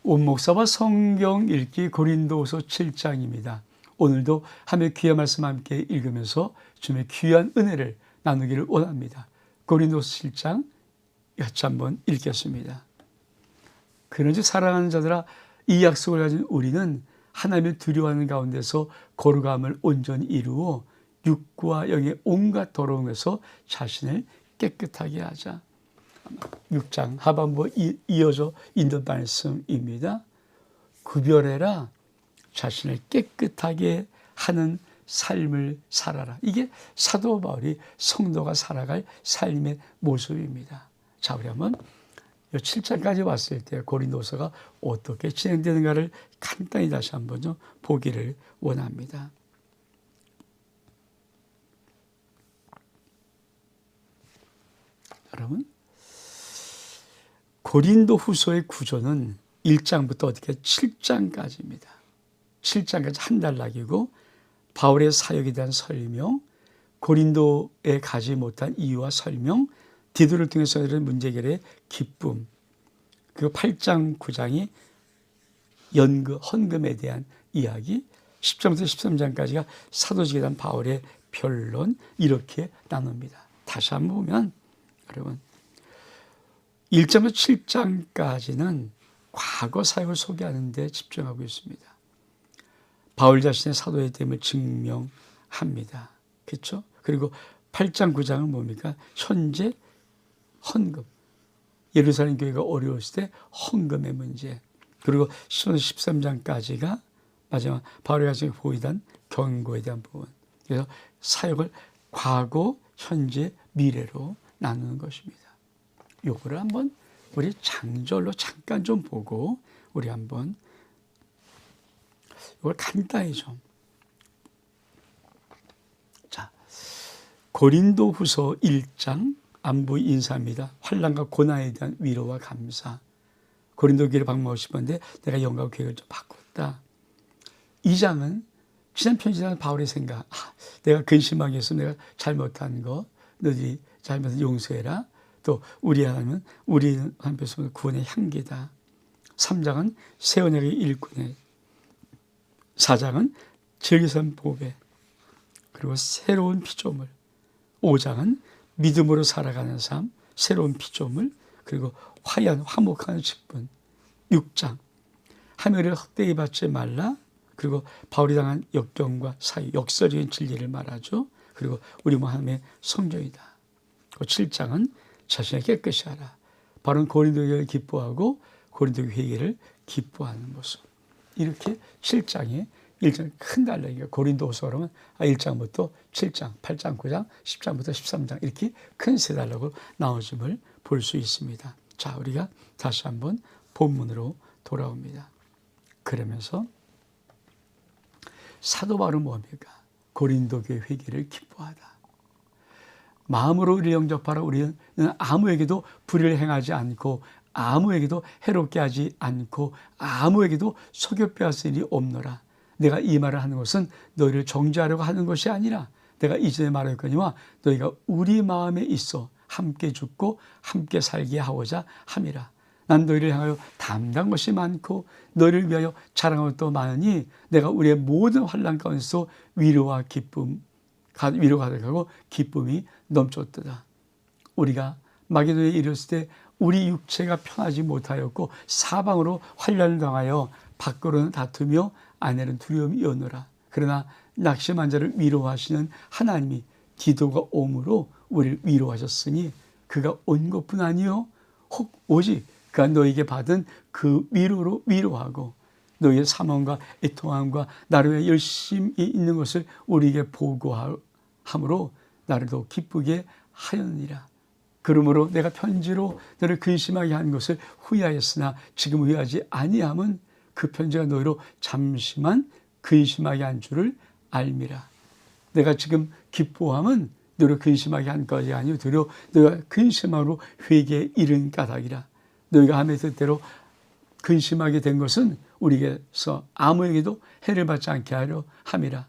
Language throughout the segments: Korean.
온목사와 성경 읽기 고린도후서 7장입니다. 오늘도 하나님의 귀한 말씀 함께 읽으면서 주님의 귀한 은혜를 나누기를 원합니다. 고린도후서 7장 같이 한번 읽겠습니다. 그런즉 사랑하는 자들아, 이 약속을 가진 우리는 하나님을 두려워하는 가운데서 거룩함을 온전히 이루어 육과 영의 온갖 더러운 것에서 자신을 깨끗하게 하자. 6장 하반부에 이어져 있는 말씀입니다. 구별해라. 자신을 깨끗하게 하는 삶을 살아라. 이게 사도 바울이 성도가 살아갈 삶의 모습입니다. 자, 우리 한번 7장까지 왔을 때 고린도서가 어떻게 진행되는가를 간단히 다시 한번 좀 보기를 원합니다. 여러분, 고린도 후서의 구조는 1장부터 어떻게 7장까지입니다. 7장까지 한 단락이고 바울의 사역에 대한 설명, 고린도에 가지 못한 이유와 설명, 디도를 통해서 이런 문제 해결의 기쁨, 그리고 8장 9장이 헌금에 대한 이야기, 10장부터 13장까지가 사도직에 대한 바울의 변론, 이렇게 나눕니다. 다시 한번 보면 여러분, 1장부터 7장까지는 과거 사역을 소개하는 데 집중하고 있습니다. 바울 자신의 사도의 됨을 증명합니다. 그렇죠? 그리고 8장 9장은 뭡니까? 현재 헌금. 예루살렘 교회가 어려웠을 때 헌금의 문제. 그리고 13장까지가 마지막 바울이 가지고 보이던 경고에 대한 부분. 그래서 사역을 과거, 현재, 미래로 나누는 것입니다. 요거를 한번 우리 장절로 잠깐 좀 보고 우리 한번 이걸 간단히 좀. 자, 고린도 후서 1장 안부 인사입니다. 환난과 고난에 대한 위로와 감사. 고린도 교회를 방문하고 싶었는데 내가 영광 계획을 좀 바꿨다. 2장은 지난 편지자는 바울의 생각. 내가 근심하게 해서 내가 잘못한 거 너희들이 잘못한 용서해라. 또 우리 하나님은 우리 하나님께서 구원의 향기다. 3장은 새 언약의 일꾼의, 4장은 즐기선 보배, 그리고 새로운 피조물, 5장은 믿음으로 살아가는 삶, 새로운 피조물, 그리고 화해한 화목한 직분, 6장 하늘을 헛되이 받지 말라, 그리고 바울이 당한 역경과 사유, 역설적인 진리를 말하죠. 그리고 우리 하나님의 성전이다. 7장은 자신을 깨끗이 하라. 바로 고린도 교회를 기뻐하고 고린도 회개를 기뻐하는 모습. 이렇게 7장에 1장 큰 단락이에요. 고린도후서 그러면 1장부터 7장, 8장, 9장, 10장부터 13장 이렇게 큰 세 단락으로 나눠짐을 볼 수 있습니다. 자, 우리가 다시 한번 본문으로 돌아옵니다. 그러면서 사도 바울은 뭡니까? 고린도 교회 회개를 기뻐하다. 마음으로 우리를 영접하라. 우리는 아무에게도 불의를 행하지 않고 아무에게도 해롭게 하지 않고 아무에게도 속여 빼앗을 일이 없노라. 내가 이 말을 하는 것은 너희를 정죄하려고 하는 것이 아니라 내가 이전에 말하였거니와 너희가 우리 마음에 있어 함께 죽고 함께 살게 하고자 함이라. 난 너희를 향하여 담당한 것이 많고 너희를 위하여 자랑한 것도 많으니 내가 우리의 모든 환난 가운데서 위로와 기쁨, 위로가 가득하고 기쁨이 넘쳤도다. 우리가 마게도에 이르렀을 때 우리 육체가 편하지 못하였고 사방으로 환난을 당하여 밖으로는 다투며 안에는 두려움이 오느라. 그러나 낙심한 자를 위로하시는 하나님이 디도가 옴으로 우리를 위로하셨으니 그가 온 것뿐 아니요 혹 오직 그가 너에게 받은 그 위로로 위로하고 너희의 사명과 애통함과 나를 위해 열심히 있는 것을 우리에게 보고함으로 나를 더 기쁘게 하였느니라. 그러므로 내가 편지로 너를 근심하게 한 것을 후회하였으나 지금 후회하지 아니함은 그 편지가 너희로 잠시만 근심하게 한 줄을 알미라. 내가 지금 기뻐함은 너를 근심하게 한 것이 아니요 도리어 너희가 근심함으로 회개에 이른 까닭이라. 너희가 함의 뜻대로 근심하게 된 것은 우리에게서 아무에게도 해를 받지 않게 하려 함이라.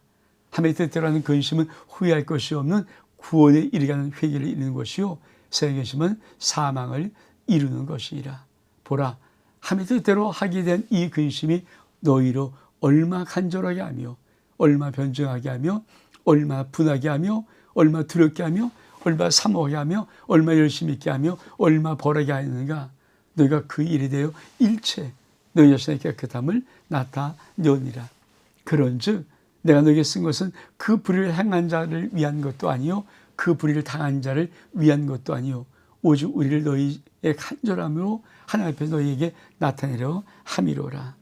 함의 뜻대로 하는 근심은 후회할 것이 없는 구원에 이르게 하는 회개를 이루는 것이요 새 근심은 사망을 이루는 것이라. 보라, 하나님의 뜻대로 하게 된 이 근심이 너희로 얼마 간절하게 하며 얼마 변증하게 하며 얼마 분하게 하며 얼마 두렵게 하며 얼마 사모하게 하며 얼마 열심히 있게 하며 얼마 벌하게 하는가. 너희가 그 일에 대하여 일체 너희 자신의 깨끗함을 나타내오니라. 그런즉 내가 너희에게 쓴 것은 그 불의를 행한 자를 위한 것도 아니요 그 불의를 당한 자를 위한 것도 아니요 오직 우리를 너희의 간절함으로 하나님 앞에 너희에게 나타내려 함이로라.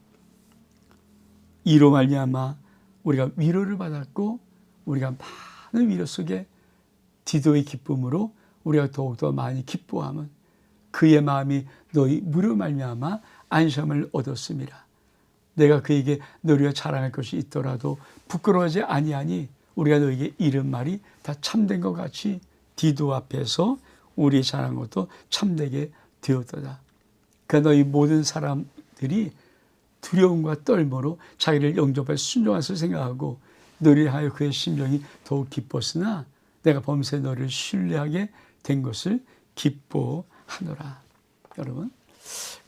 이로 말미암아 우리가 위로를 받았고 우리가 많은 위로 속에 디도의 기쁨으로 우리가 더욱더 많이 기뻐함은 그의 마음이 너희 무료 말미암아 안심을 얻었음이라. 내가 그에게 너희가 자랑할 것이 있더라도 부끄러워하지 아니하니 우리가 너에게 이른 말이 다 참된 것 같이 디도 앞에서 우리 자랑한 것도 참되게 되었도다. 그러나 너희 모든 사람들이 두려움과 떨므로 자기를 영접할 순종할 것을 생각하고 너희를 하여 그의 심령이 더욱 기뻤으나 내가 범세 너를 신뢰하게 된 것을 기뻐하노라. 여러분,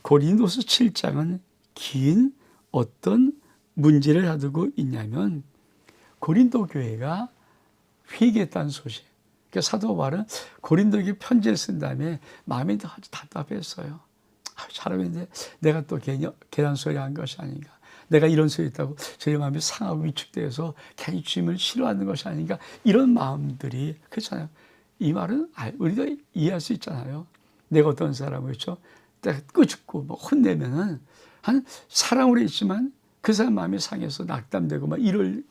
고린도서 7장은 긴 어떤 문제를 다루고 있냐면 고린도 교회가 회개했다는 소식. 그러니까 사도 바울은 고린도에게 편지를 쓴 다음에 마음이 아주 답답했어요. 잘하는데 내가 또 계란 소리 한 것이 아닌가. 내가 이런 소리 했다고 저희 마음이 상하고 위축되어서 괜히 주님을 싫어하는 것이 아닌가. 이런 마음들이 그렇잖아요. 이 말은 우리도 이해할 수 있잖아요. 내가 어떤 사람을 그렇죠. 내가 끄집고 뭐 혼내면은 한 사랑으로 있지만 그 사람 마음이 상해서 낙담되고 막 이럴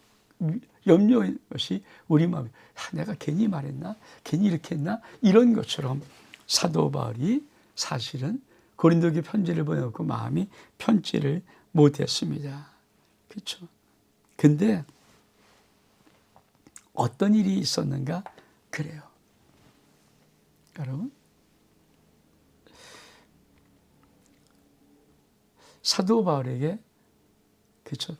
염려인 것이 우리 마음이 내가 괜히 말했나? 괜히 이렇게 했나? 이런 것처럼 사도 바울이 사실은 고린도에게 편지를 보내놓고 마음이 편지를 못했습니다. 그렇죠? 근데 어떤 일이 있었는가? 그래요. 여러분, 사도 바울에게 그렇죠?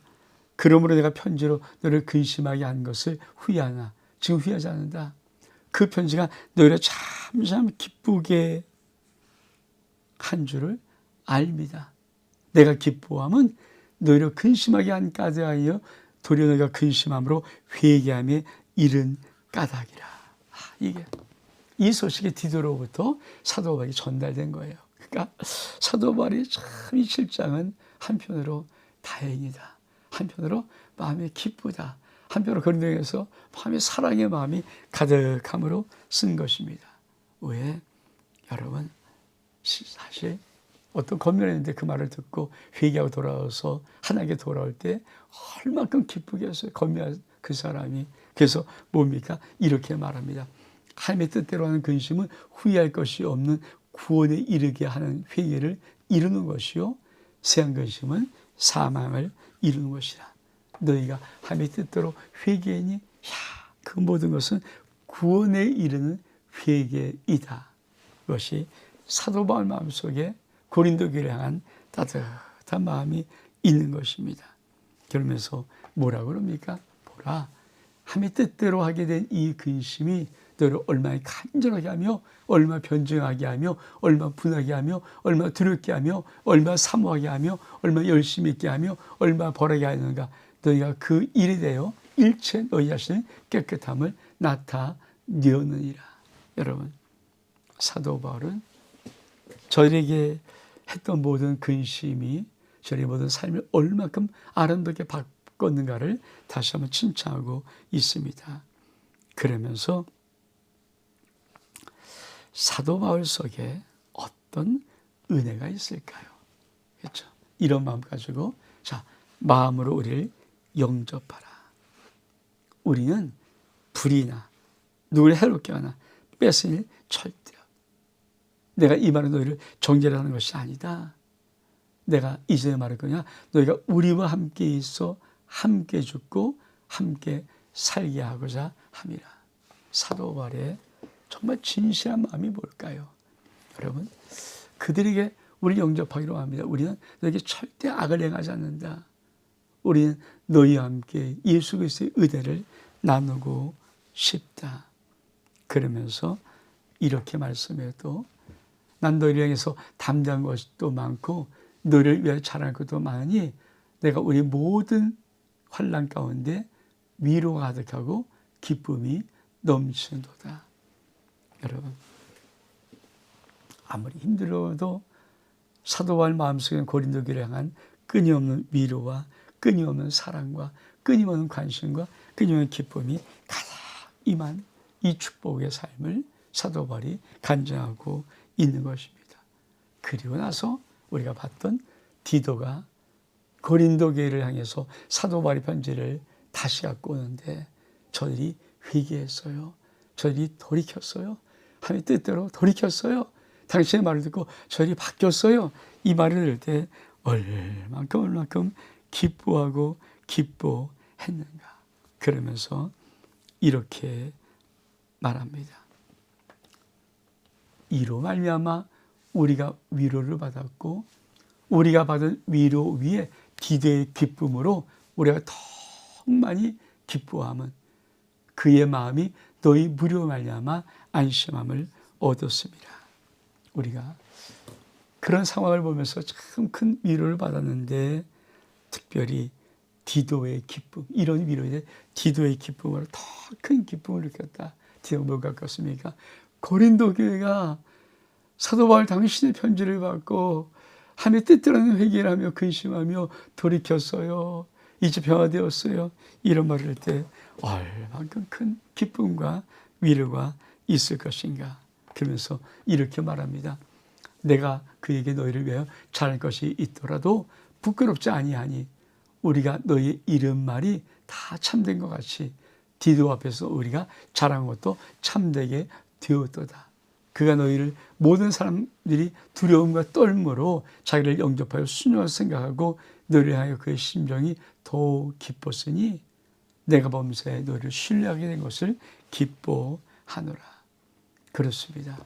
그러므로 내가 편지로 너를 근심하게 한 것을 후회하나 지금 후회하지 않는다. 그 편지가 너희를 참 기쁘게 한 줄을 알미다. 내가 기뻐함은 너희를 근심하게 한 까닭이여 도리어 너희가 근심함으로 회개함에 이른 까닭이라. 이게 이 소식이 디도로부터 사도 바울에게 전달된 거예요. 그러니까 사도 바울이 참 이 7장은 한편으로 다행이다. 한편으로 마음이 기쁘다. 한편으로 고린도에서 마음이 사랑의 마음이 가득함으로 쓴 것입니다. 왜? 여러분, 사실 어떤 건면했는데 그 말을 듣고 회개하고 돌아와서 하나님께 돌아올 때 얼마큼 기쁘게 했어요. 건면한 그 사람이. 그래서 뭡니까? 이렇게 말합니다. 하나님의 뜻대로 하는 근심은 후회할 것이 없는 구원에 이르게 하는 회개를 이루는 것이요 세한 근심은 사망을 이루는 것이라. 너희가 하나님의 뜻대로 회개하니 그 모든 것은 구원에 이르는 회개이다. 그것이 사도 바울 마음속에 고린도 교회를 향한 따뜻한 마음이 있는 것입니다. 그러면서 뭐라고 그럽니까? 보라, 하나님의 뜻대로 하게 된 이 근심이 너를 얼마나 간절하게 하며 얼마 변증하게 하며 얼마 분하게 하며 얼마 두렵게 하며 얼마 사모하게 하며 얼마 열심히 있게 하며 얼마 벌하게 하는가. 너희가 그 일에 대하여 일체 너희 자신의 깨끗함을 나타내었느니라. 여러분, 사도 바울은 저에게 했던 모든 근심이 저의 모든 삶을 얼마큼 아름답게 바꿨는가를 다시 한번 칭찬하고 있습니다. 그러면서 사도 바울 속에 어떤 은혜가 있을까요? 그렇죠? 이런 마음 가지고 자, 마음으로 우리를 영접하라. 우리는 불이나 누구를 해롭게 하나 뺏은 일 절대. 내가 이 말은 너희를 정죄하는 것이 아니다. 내가 이전에 말할 거냐? 너희가 우리와 함께 있어 함께 죽고 함께 살게 하고자 함이라. 사도 바울의 정말 진실한 마음이 뭘까요? 여러분, 그들에게 우리 영접하기로 합니다. 우리는 너에게 절대 악을 행하지 않는다. 우리는 너희와 함께 예수 그리스도의 의대를 나누고 싶다. 그러면서 이렇게 말씀해도 난 너희를 향해서 담대한 것도 많고 너를 위하여 자랑할 것도 많으니 내가 우리 모든 환난 가운데 위로가 가득하고 기쁨이 넘치는도다. 여러분, 아무리 힘들어도 사도 바울 마음속에 고린도 교회를 향한 끊임없는 위로와 끊임없는 사랑과 끊임없는 관심과 끊임없는 기쁨이 가득 임한 이 축복의 삶을 사도 바울이 간증하고 있는 것입니다. 그리고 나서 우리가 봤던 디도가 고린도 교회를 향해서 사도 바울의 편지를 다시 갖고 오는데 저들이 회개했어요. 저들이 돌이켰어요. 하나님의 뜻대로 돌이켰어요. 당신의 말을 듣고 저들이 바뀌었어요. 이 말을 들을 때 얼만큼 기뻐하고 기뻐했는가. 그러면서 이렇게 말합니다. 이로 말미암아 우리가 위로를 받았고 우리가 받은 위로 위에 디도의 기쁨으로 우리가 더 많이 기뻐함은 그의 마음이 너희 무료 말미암아 안심함을 얻었습니다. 우리가 그런 상황을 보면서 참 큰 위로를 받았는데 특별히 디도의 기쁨, 이런 위로에 디도의 기쁨으로 더 큰 기쁨을 느꼈다. 디도가 뭘 갖겠습니까? 고린도 교회가 사도 바울 당신의 편지를 받고 하나님의 뜻대로는 회개를 하며 근심하며 돌이켰어요. 이제 변화되었어요. 이런 말을 할 때 얼만큼 큰 기쁨과 위로가 있을 것인가. 그러면서 이렇게 말합니다. 내가 그에게 너희를 위하여 잘할 것이 있더라도 부끄럽지 아니하니 우리가 너희 이름 말이 다 참된 것 같이 디도 앞에서 우리가 자랑한 것도 참되게 되었도다. 그가 너희를 모든 사람들이 두려움과 떨므로 자기를 영접하여 순종하여 생각하고 너희를 하여 그의 심정이 더욱 기뻤으니 내가 범사에 너희를 신뢰하게 된 것을 기뻐하노라. 그렇습니다.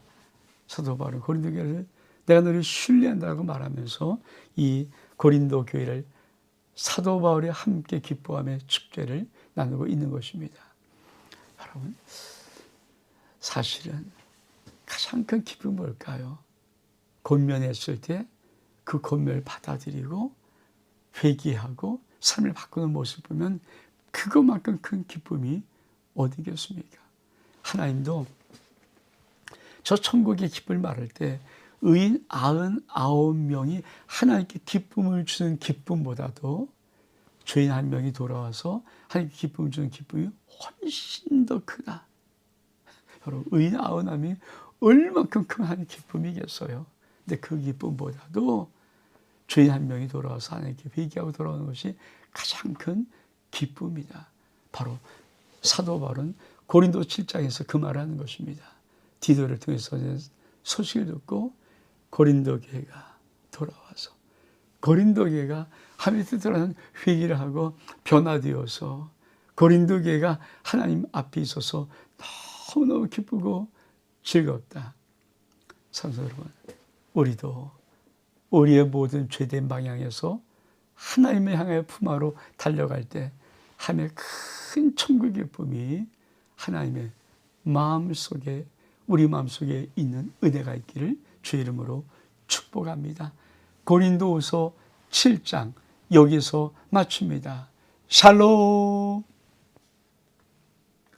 사도 바울은 고린도 교회를 내가 너희를 신뢰한다고 말하면서 이 고린도 교회를 사도 바울이 함께 기뻐하며 축제를 나누고 있는 것입니다. 여러분, 사실은 가장 큰 기쁨은 뭘까요? 권면했을 때 그 권면을 받아들이고 회개하고 삶을 바꾸는 모습을 보면 그것만큼 큰 기쁨이 어디겠습니까? 하나님도 저 천국의 기쁨을 말할 때 의인 99명이 하나님께 기쁨을 주는 기쁨보다도 죄인 한 명이 돌아와서 하나님께 기쁨을 주는 기쁨이 훨씬 더 크다. 여러분, 의인 99명이 얼만큼 큰 하나님의 기쁨이겠어요. 근데 그 기쁨보다도 죄인 한 명이 돌아와서 하나님께 회개하고 돌아오는 것이 가장 큰 기쁨이다. 바로 사도 바울은 고린도 7장에서 그 말을 하는 것입니다. 디도를 통해서 소식을 듣고 고린도 교회가 돌아와서 고린도 교회가 하나님의 뜻대로 하는 회개를 하고 변화되어서 고린도 교회가 하나님 앞에 있어서 너무너무 기쁘고 즐겁다. 성도 여러분, 우리도 우리의 모든 죄된 방향에서 하나님을 향하여 품하로 달려갈 때 하나님의 큰 천국의 기쁨이 하나님의 마음속에 우리 마음속에 있는 은혜가 있기를 주의 이름으로 축복합니다. 고린도후서 7장 여기서 마칩니다. 샬롬.